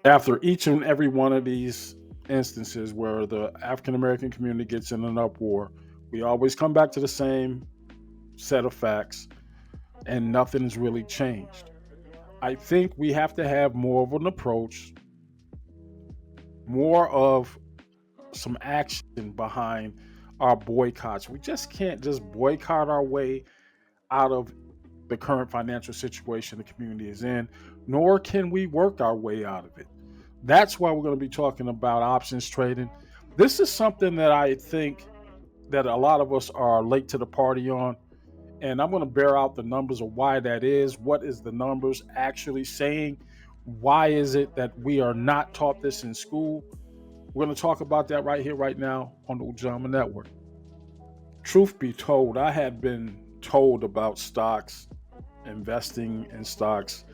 After each and every one of these instances where the African American community gets in an uproar, we always come back to the same set of facts, and nothing's really changed. I think we have to have more of an approach, more of some action behind our boycotts. We just can't just boycott our way out of the current financial situation the community is in, nor can we work our way out of it. That's why we're going to be talking about options trading. This is something that I think that a lot of us are late to the party on, and I'm going to bear out the numbers of why that is. What is the numbers actually saying? Why is it that we are not taught this in school? We're going to talk about that right here, right now on the Ujamaa Network. Truth be told, I had been told about stocks, investing in stocks,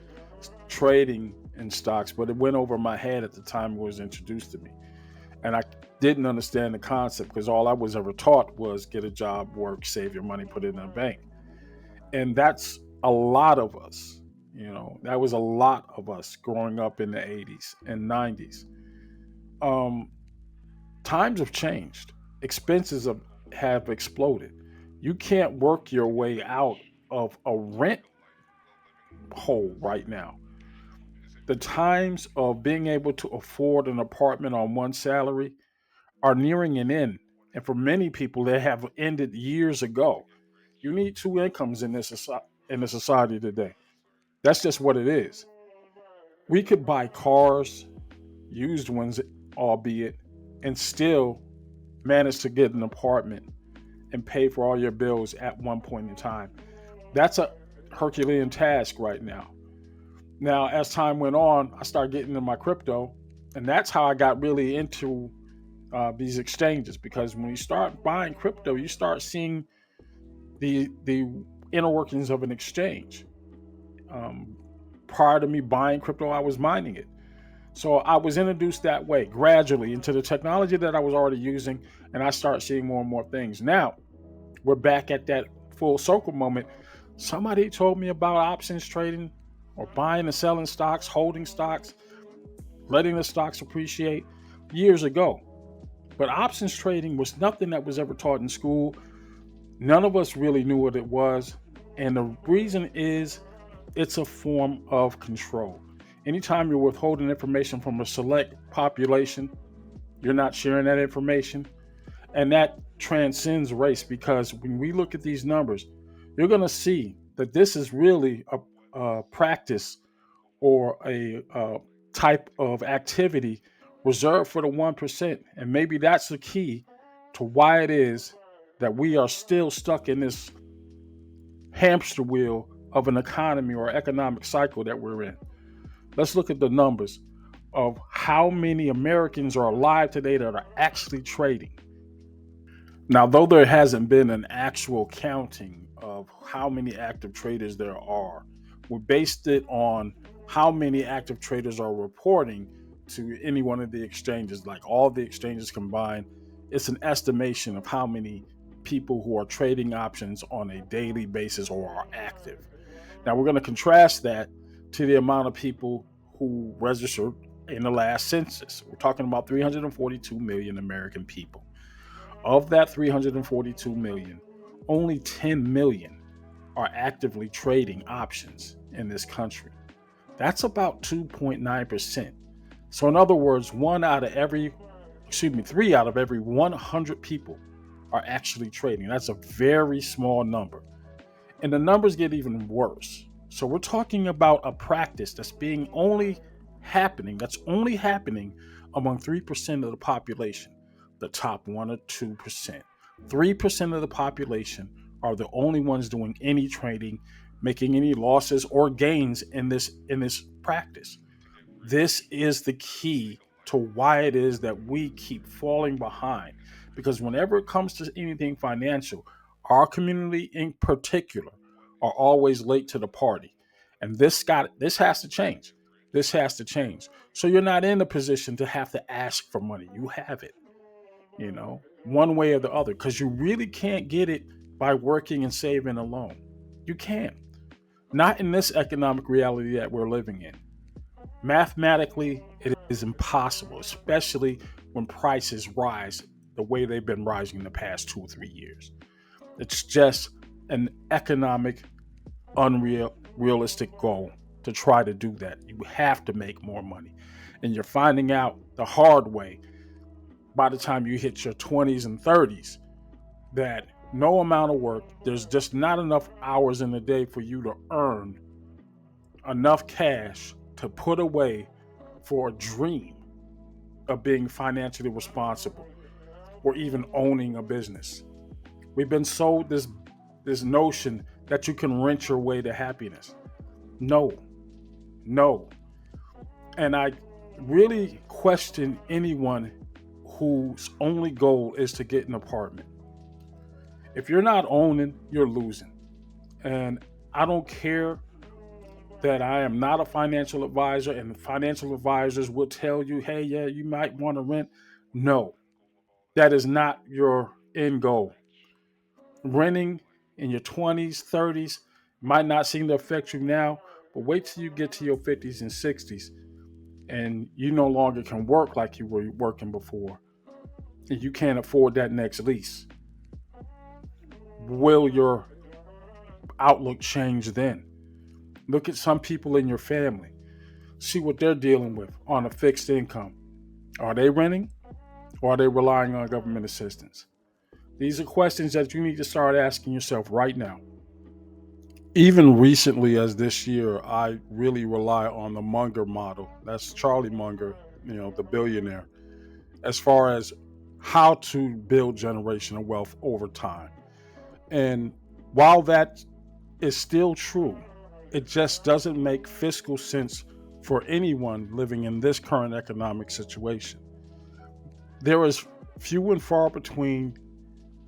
trading in stocks, but it went over my head at the time it was introduced to me. And I didn't understand the concept because all I was ever taught was get a job, work, save your money, put it in a bank. And that's a lot of us. That was a lot of us growing up in the 80s and 90s. Um, Times have changed. Expenses have exploded. You can't work your way out of a rent hole right now. The times of being able to afford an apartment on one salary are nearing an end. And for many people, they have ended years ago. You need two incomes in in the society today. That's just what it is. We could buy cars, used ones, albeit, and still manage to get an apartment and pay for all your bills at one point in time. That's a Herculean task right now. Now, as time went on, I started getting into my crypto, and that's how I got really into these exchanges. Because when you start buying crypto, you start seeing the inner workings of an exchange. Um, Prior to me buying crypto, I was mining it. So I was introduced that way gradually into the technology that I was already using, and I start seeing more and more things. Now we're back at that full circle moment. Somebody told me about options trading or buying and selling stocks, holding stocks, letting the stocks appreciate years ago. But options trading was nothing that was ever taught in school. None of us really knew what it was. And the reason is it's a form of control. Anytime you're withholding information from a select population, you're not sharing that information. And that transcends race because when we look at these numbers, you're going to see that this is really a practice or a type of activity reserved for the 1%. And maybe that's the key to why it is that we are still stuck in this hamster wheel of an economy or economic cycle that we're in. Let's look at the numbers of how many Americans are alive today that are actually trading. Now, though there hasn't been an actual counting of how many active traders there are, we based it on how many active traders are reporting to any one of the exchanges, like all the exchanges combined. It's an estimation of how many people who are trading options on a daily basis or are active. Now, we're going to contrast that to the amount of people who registered in the last census. We're talking about 342 million American people. Of that 342 million, only 10 million are actively trading options in this country. That's about 2.9%. So, in other words, three out of every 100 people are actually trading. That's a very small number. And the numbers get even worse. So, we're talking about a practice that's only happening among 3% of the population, the top 1 or 2%. 3% of the population are the only ones doing any trading, making any losses or gains in this practice. This is the key to why it is that we keep falling behind. Because whenever it comes to anything financial, our community in particular are always late to the party. And this has to change. This has to change. So you're not in a position to have to ask for money. You have it, one way or the other, because you really can't get it by working and saving alone. You can't. Not in this economic reality that we're living in. Mathematically, it is impossible, especially when prices rise the way they've been rising in the past 2 or 3 years. It's just an economic, unrealistic goal to try to do that. You have to make more money. And you're finding out the hard way by the time you hit your 20s and 30s that no amount of work, there's just not enough hours in the day for you to earn enough cash to put away for a dream of being financially responsible or even owning a business. We've been sold this notion that you can rent your way to happiness. No, no. And I really question anyone whose only goal is to get an apartment. If you're not owning, you're losing. And I don't care that I am not a financial advisor, and financial advisors will tell you, hey, yeah, you might want to rent. No, that is not your end goal. Renting in your 20s, 30s might not seem to affect you now, but wait till you get to your 50s and 60s and you no longer can work like you were working before and you can't afford that next lease. Will your outlook change then? Look at some people in your family. See what they're dealing with on a fixed income. Are they renting or are they relying on government assistance? These are questions that you need to start asking yourself right now. Even recently as this year, I really rely on the Munger model. That's Charlie Munger, the billionaire, as far as how to build generational wealth over time. And while that is still true, it just doesn't make fiscal sense for anyone living in this current economic situation. There is few and far between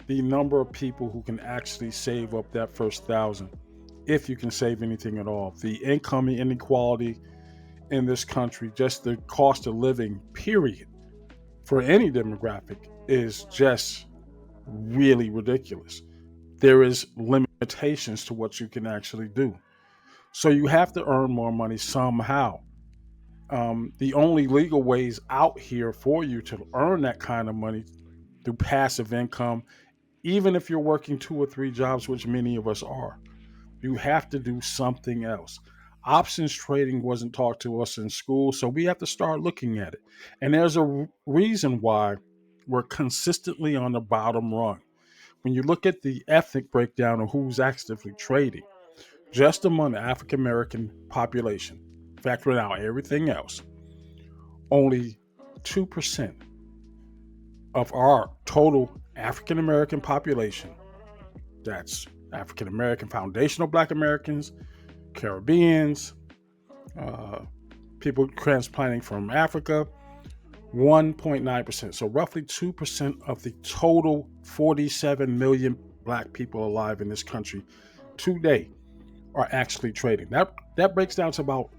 the number of people who can actually save up that first thousand, if you can save anything at all. The income inequality in this country, just the cost of living, period, for any demographic is just really ridiculous. There is limitations to what you can actually do. So you have to earn more money somehow. The only legal ways out here for you to earn that kind of money through passive income, even if you're working 2 or 3 jobs, which many of us are, you have to do something else. Options trading wasn't taught to us in school, so we have to start looking at it. And there's a reason why we're consistently on the bottom rung. When you look at the ethnic breakdown of who's actively trading, just among the African American population, factoring out everything else, only 2% of our total African American population, that's African American, foundational Black Americans, Caribbeans, uh, people transplanting from Africa, 1.9%. So roughly 2% of the total 47 million Black people alive in this country today are actually trading. That breaks down to about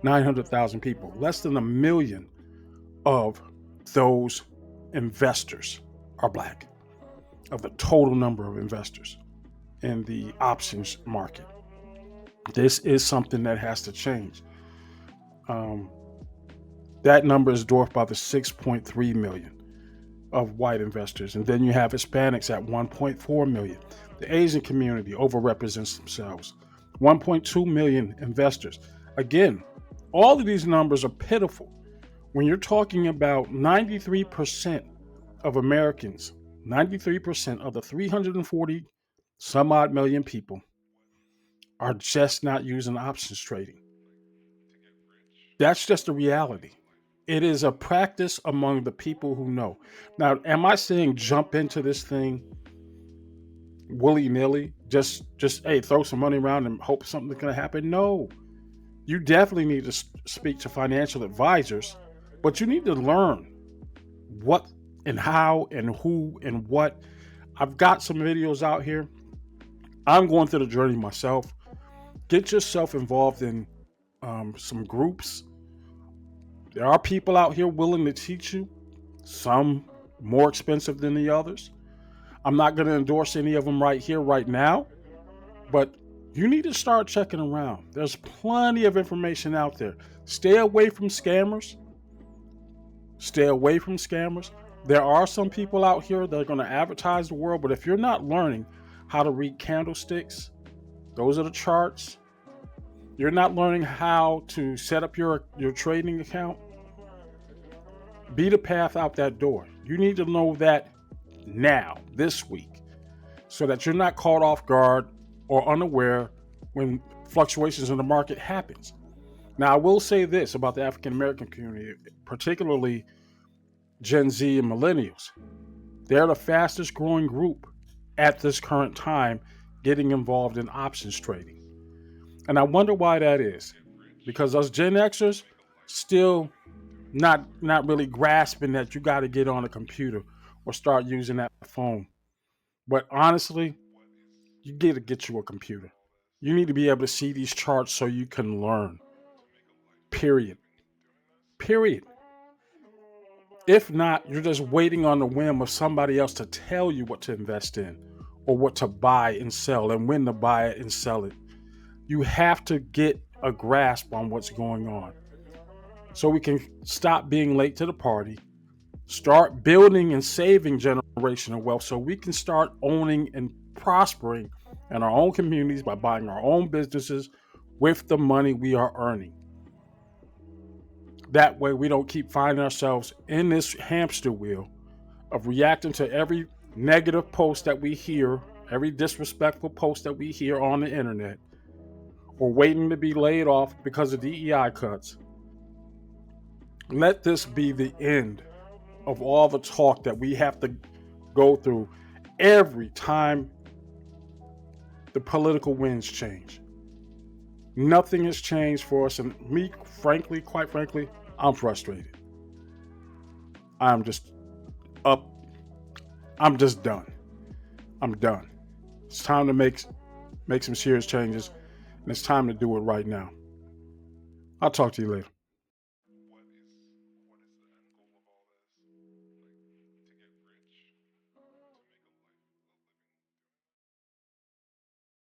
900,000 people. Less than 1 million of those investors are Black, of the total number of investors in the options market. This is something that has to change. Um, that number is dwarfed by the 6.3 million of white investors. And then you have Hispanics at 1.4 million. The Asian community overrepresents themselves. 1.2 million investors. Again, all of these numbers are pitiful. When you're talking about 93% of Americans, 93% of the 340 some odd million people are just not using options trading. That's just a reality. It is a practice among the people who know. Now, am I saying jump into this thing willy nilly? Just hey, throw some money around and hope something's going to happen? No. You definitely need to speak to financial advisors, but you need to learn what and how and who and what. I've got some videos out here. I'm going through the journey myself. Get yourself involved in some groups. There are people out here willing to teach you, some more expensive than the others. I'm not going to endorse any of them right here, right now, but you need to start checking around. There's plenty of information out there. Stay away from scammers. Stay away from scammers. There are some people out here that are going to advertise the world, but if you're not learning how to read candlesticks, those are the charts. You're not learning how to set up your trading account. Be the path out that door. You need to know that now, this week, so that you're not caught off guard or unaware when fluctuations in the market happens. Now, I will say this about the African American community, particularly Gen Z and millennials. They're the fastest growing group at this current time getting involved in options trading. And I wonder why that is. Because us Gen Xers still not really grasping that you got to get on a computer or start using that phone. But honestly, you got to get you a computer. You need to be able to see these charts so you can learn. Period. Period. If not, you're just waiting on the whim of somebody else to tell you what to invest in or what to buy and sell and when to buy it and sell it. You have to get a grasp on what's going on so we can stop being late to the party, start building and saving generational wealth so we can start owning and prospering in our own communities by buying our own businesses with the money we are earning. That way, we don't keep finding ourselves in this hamster wheel of reacting to every negative post that we hear, every disrespectful post that we hear on the internet, or waiting to be laid off because of DEI cuts. Let this be the end of all the talk that we have to go through every time the political winds change. Nothing has changed for us, and me, frankly, quite frankly, I'm frustrated. I'm just up. I'm just done. I'm done. It's time to make some serious changes, and it's time to do it right now. I'll talk to you later.